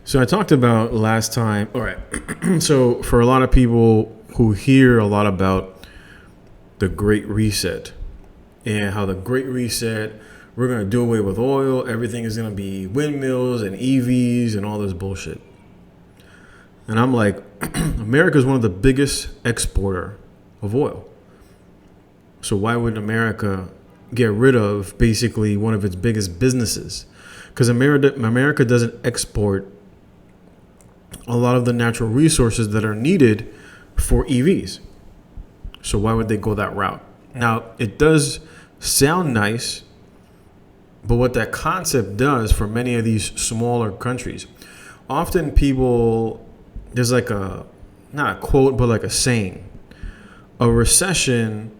So I talked about last time. All right. So for a lot of people who hear a lot about the Great Reset and how the Great Reset, we're going to do away with oil. Everything is going to be windmills and EVs and all this bullshit. And I'm like, America is one of the biggest exporter of oil. So why would America get rid of basically one of its biggest businesses? Because America doesn't export a lot of the natural resources that are needed for EVs. So why would they go that route? Now, it does sound nice, but what that concept does for many of these smaller countries, often people, there's like a, not a quote, but like a saying, a recession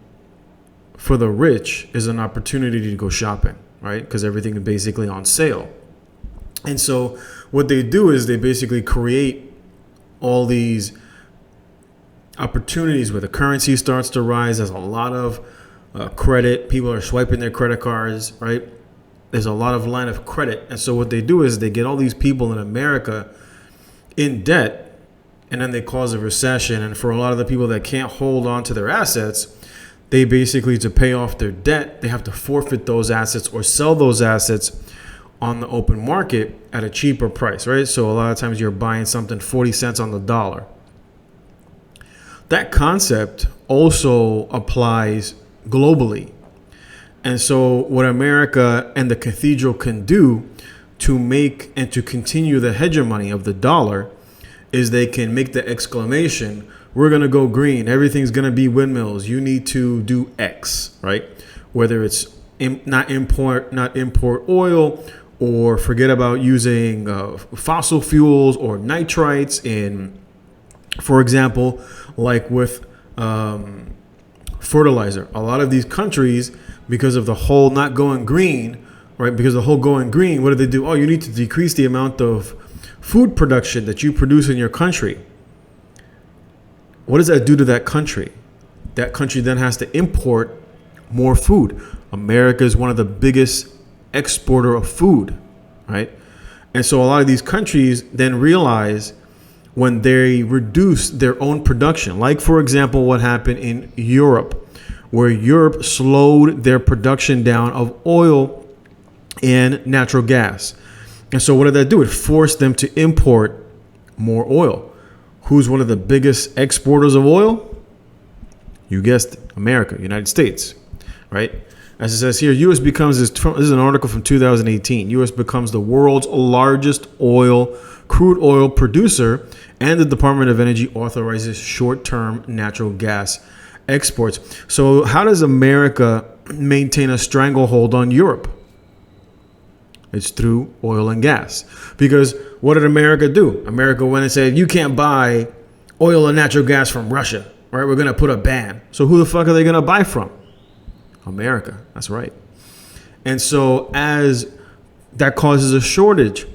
for the rich is an opportunity to go shopping, right? Because everything is basically on sale. And so what they do is they basically create all these opportunities where the currency starts to rise. There's a lot of credit. People are swiping their credit cards, right? There's a lot of line of credit. And so what they do is they get all these people in America in debt, and then they cause a recession. And for a lot of the people that can't hold on to their assets, they basically, to pay off their debt, they have to forfeit those assets or sell those assets on the open market at a cheaper price, right? So a lot of times you're buying something 40 cents on the dollar. That concept also applies globally. And so what America and the cathedral can do to make and to continue the hegemony of the dollar is they can make the exclamation, we're going to go green. Everything's going to be windmills. You need to do X, right? Whether it's not import oil, or forget about using fossil fuels or nitrites in, for example, like with fertilizer. A lot of these countries, because of the whole not going green, right? Because the whole going green, what do? Oh, you need to decrease the amount of food production that you produce in your country. What does that do to that country? That country then has to import more food. America is one of the biggest exporter of food, right? And so a lot of these countries then realize when they reduce their own production, like for example, what happened in Europe, where Europe slowed their production down of oil and natural gas. And so what did that do? It forced them to import more oil. Who's one of the biggest exporters of oil? You guessed it, America, United States, right? As it says here, U.S. becomes, this is an article from 2018, U.S. becomes the world's largest crude oil producer, and the Department of Energy authorizes short-term natural gas exports. So how does America maintain a stranglehold on Europe? It's through oil and gas. Because what did America do? America went and said, you can't buy oil and natural gas from Russia, right? We're going to put a ban. So who the fuck are they going to buy from? America. That's right. And so as that causes a shortage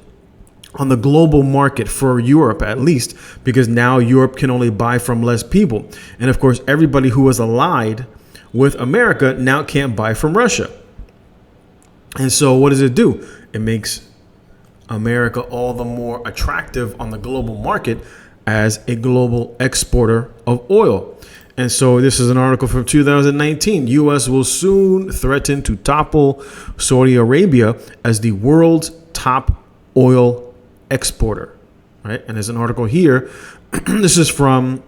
on the global market for Europe, at least, because now Europe can only buy from less people. And of course, everybody who was allied with America now can't buy from Russia. And so what does it do? It makes America all the more attractive on the global market as a global exporter of oil. And so this is an article from 2019. U.S. will soon threaten to topple Saudi Arabia as the world's top oil exporter, right? And there's an article here. This is from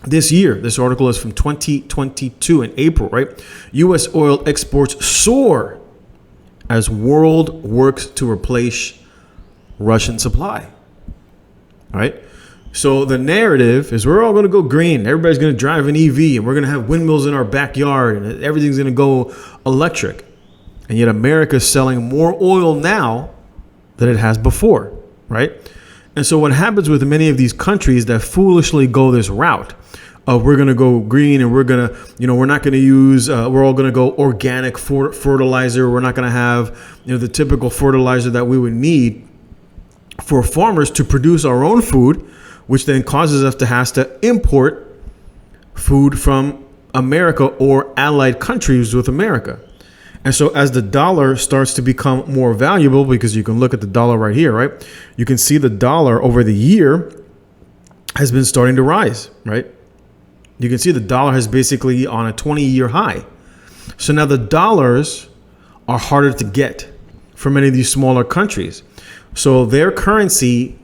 this year. This article is from 2022 in April, right? U.S. oil exports soar as world works to replace Russian supply, right? So the narrative is we're all going to go green. Everybody's going to drive an EV and we're going to have windmills in our backyard and everything's going to go electric. And yet America is selling more oil now than it has before, right? And so what happens with many of these countries that foolishly go this route of we're going to go green and we're going to, we're not going to use, we're all going to go organic fertilizer. We're not going to have, the typical fertilizer that we would need for farmers to produce our own food, which then causes us to have to import food from America or allied countries with America. And so as the dollar starts to become more valuable, because you can look at the dollar right here, right? You can see the dollar over the year has been starting to rise, right? You can see the dollar has basically on a 20-year high. So now the dollars are harder to get for many of these smaller countries. So their currency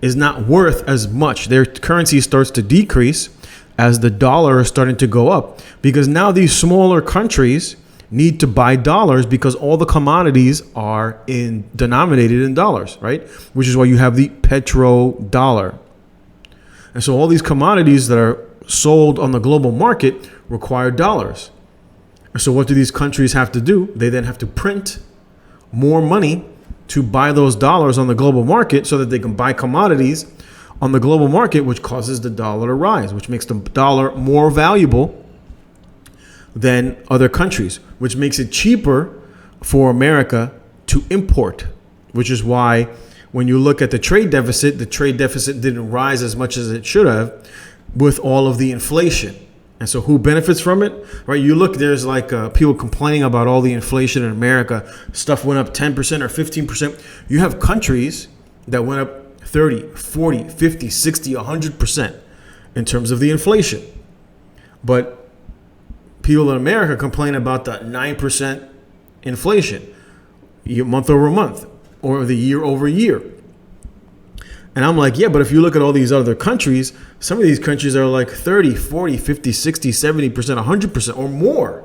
is not worth as much. Their currency starts to decrease as the dollar is starting to go up, because now these smaller countries need to buy dollars because all the commodities are denominated in dollars, right? Which is why you have the petrodollar. And so all these commodities that are sold on the global market require dollars. And so what do these countries have to do? They then have to print more money to buy those dollars on the global market so that they can buy commodities on the global market, which causes the dollar to rise, which makes the dollar more valuable than other countries, which makes it cheaper for America to import, which is why when you look at the trade deficit didn't rise as much as it should have with all of the inflation. And so who benefits from it, right? You look, there's like people complaining about all the inflation in America. Stuff went up 10% or 15%. You have countries that went up 30, 40, 50, 60, 100% in terms of the inflation. But people in America complain about the 9% inflation month over month or the year over year. And I'm like, yeah, but if you look at all these other countries, some of these countries are like 30, 40, 50, 60, 70%, 100% or more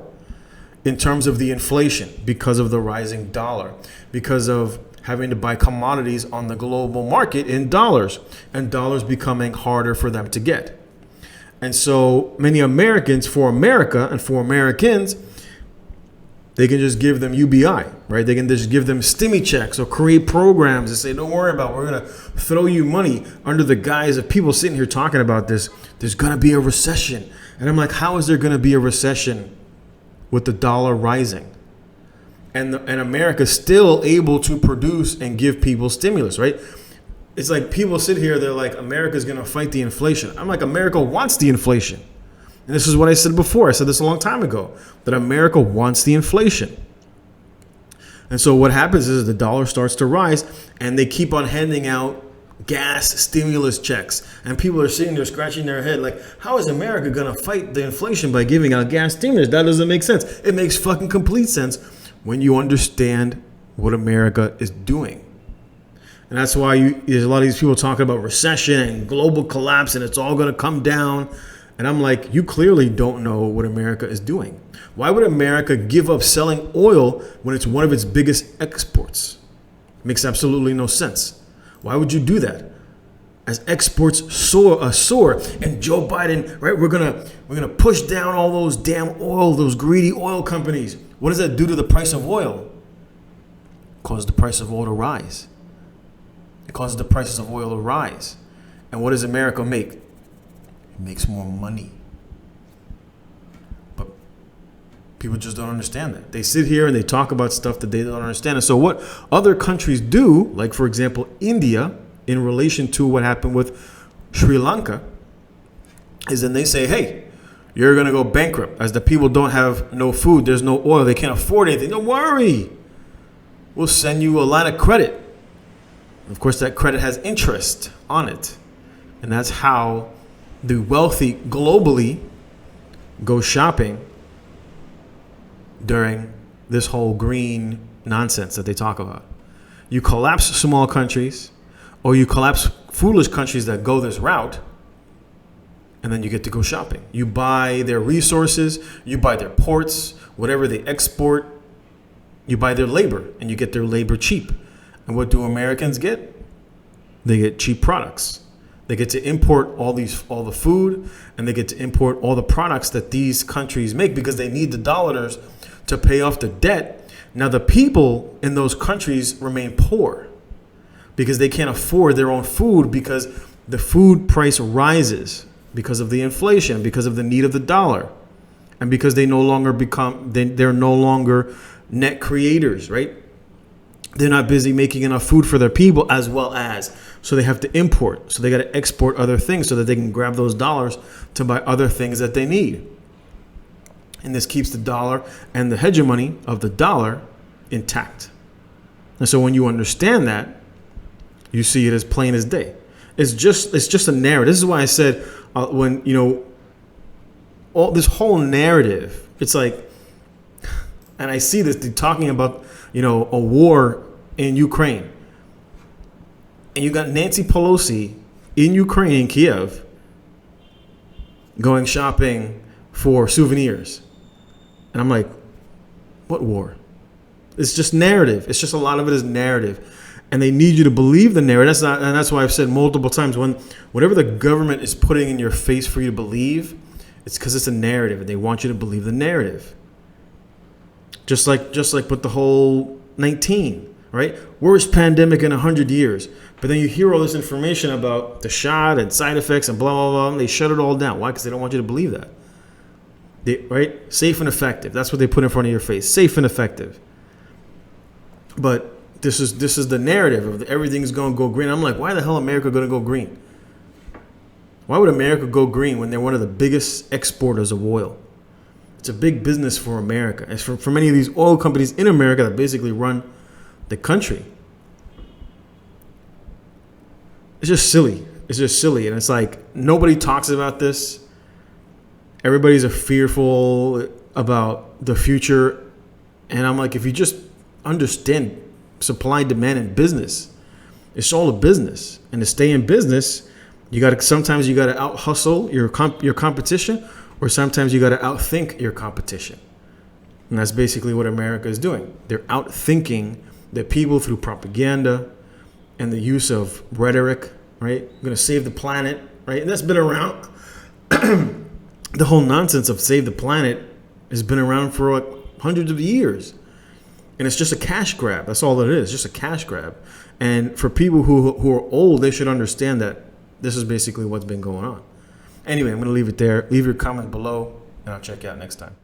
in terms of the inflation because of the rising dollar, because of having to buy commodities on the global market in dollars and dollars becoming harder for them to get. And so many Americans, for America and for Americans, they can just give them UBI, right? They can just give them stimmy checks or create programs and say, don't worry about it. We're going to throw you money under the guise of people sitting here talking about this. There's going to be a recession. And I'm like, how is there going to be a recession with the dollar rising? And America still able to produce and give people stimulus, right? It's like people sit here, they're like, America's going to fight the inflation. I'm like, America wants the inflation. And this is what I said before. I said this a long time ago, that America wants the inflation. And so what happens is the dollar starts to rise and they keep on handing out gas stimulus checks. And people are sitting there scratching their head like, how is America going to fight the inflation by giving out gas stimulus? That doesn't make sense. It makes fucking complete sense when you understand what America is doing. And that's why there's a lot of these people talking about recession and global collapse and it's all going to come down. And I'm like, you clearly don't know what America is doing. Why would America give up selling oil when it's one of its biggest exports? It makes absolutely no sense. Why would you do that? As exports soar, and Joe Biden, right? We're gonna push down all those damn oil, those greedy oil companies. What does that do to the price of oil? It causes the price of oil to rise. It causes the prices of oil to rise. And what does America make? Makes more money. But people just don't understand that. They sit here and they talk about stuff that they don't understand. And so what other countries do, like for example, India, in relation to what happened with Sri Lanka, is then they say, hey, you're going to go bankrupt as the people don't have no food. There's no oil. They can't afford anything. Don't worry. We'll send you a line of credit. Of course, that credit has interest on it. And that's how the wealthy globally go shopping during this whole green nonsense that they talk about. You collapse small countries or you collapse foolish countries that go this route, and then you get to go shopping. You buy their resources, you buy their ports, whatever they export, you buy their labor and you get their labor cheap. And what do Americans get? They get cheap products. They get to import all the food, and they get to import all the products that these countries make because they need the dollars to pay off the debt. Now, the people in those countries remain poor because they can't afford their own food because the food price rises because of the inflation, because of the need of the dollar, and because they're no longer net creators, right? They're not busy making enough food for their people as well as, so they have to import. So they got to export other things so that they can grab those dollars to buy other things that they need. And this keeps the dollar and the hegemony of the dollar intact. And so when you understand that, you see it as plain as day. It's just a narrative. This is why I said when, all this whole narrative, it's like, and I see this, they're talking about, a war in Ukraine. And you got Nancy Pelosi in Ukraine, in Kiev, going shopping for souvenirs. And I'm like, what war? It's just narrative. It's just a lot of it is narrative. And they need you to believe the narrative. And that's why I've said multiple times, whatever the government is putting in your face for you to believe, it's because it's a narrative and they want you to believe the narrative. Just like with the whole 19, right? Worst pandemic in 100 years. But then you hear all this information about the shot and side effects and blah, blah, blah, and they shut it all down. Why? Because they don't want you to believe that. Right? Safe and effective. That's what they put in front of your face. Safe and effective. But this is the narrative of everything's going to go green. I'm like, why the hell America going to go green? Why would America go green when they're one of the biggest exporters of oil? It's a big business for America. It's for many of these oil companies in America that basically run the country. It's just silly. It's just silly. And it's like nobody talks about this. Everybody's fearful about the future. And I'm like, if you just understand supply, demand, and business, it's all a business. And to stay in business, sometimes you got to out hustle your competition, or sometimes you got to outthink your competition. And that's basically what America is doing. They're outthinking the people through propaganda and the use of rhetoric, right? We're going to save the planet, right? And that's been around. The whole nonsense of save the planet has been around for like hundreds of years. And it's just a cash grab. That's all it is, just a cash grab. And for people who are old, they should understand that this is basically what's been going on. Anyway, I'm going to leave it there. Leave your comment below, and I'll check you out next time.